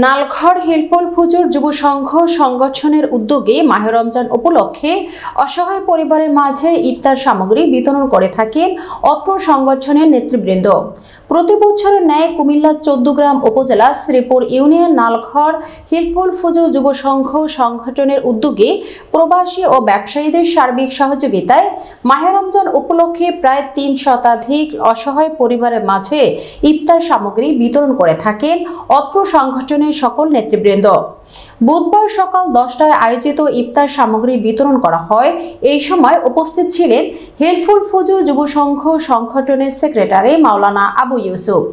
নালঘর হিলপুল ফুজুর যুব সংঘ সংগঠনের উদ্যোগে মাহে রমজান উপলক্ষে অসহায় পরিবারের মাঝে ইফতার সামগ্রী বিতরণ করে থাকেন অত্র সংগঠনের নেতৃবৃন্দ। প্রতি বছরের ন্যায় কুমিল্লা 14 গ্রাম উপজেলা শ্রীপুর ইউনিয়ন নালঘর হিলপুল ফুজুর যুব সংঘ সংগঠনের উদ্যোগে প্রবাসী ও ব্যবসায়ীদের সার্বিক সহযোগিতায় মাহে রমজান উপলক্ষে প্রায় 3 শতাধিক অসহায় পরিবারের মাঝে ইফতার সামগ্রী বিতরণ করে থাকেন অত্র সংগঠনের সকল নেতৃবৃন্দ। বুধবার সকাল 10টায় আয়োজিত ইফতার সামগ্রী বিতরণ করা হয়। এই সময় উপস্থিত ছিলেন হিলপুল ফুজুর যুব সংঘ সংগঠনের সেক্রেটারি মাওলানা আবু ইউসুফ,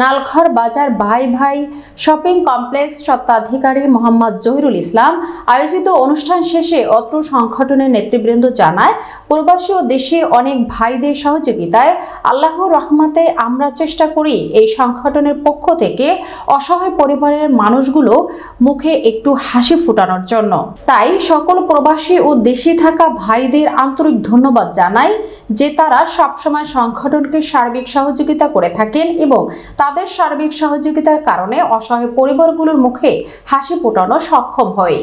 নালঘর বাজার ভাই ভাই শপিং কমপ্লেক্স স্বত্বাধিকারী মোহাম্মদ জহিরুল ইসলাম। আয়োজিত অনুষ্ঠান শেষে অত্র সংগঠনের নেতৃবৃন্দ জানায়, প্রবাসী ও দেশের অনেক ভাইদের সহযোগিতায় আল্লাহর রহমতে আমরা চেষ্টা করি এই সংগঠনের পক্ষ থেকে অসহায় পরিবারের মানুষগুলো মুখে একটু হাসি ফোটানোর জন্য। তাই সকল প্রবাসী ও দেশে থাকা ভাইদের আন্তরিক ধন্যবাদ জানাই যে তারা সবসময় সংগঠনকে সার্বিক সহযোগিতা করে থাকেন এবং তাদের সার্বিক সহযোগিতার কারণে অসহায় পরিবারগুলোর মুখে হাসি ফোটানো সক্ষম হয়।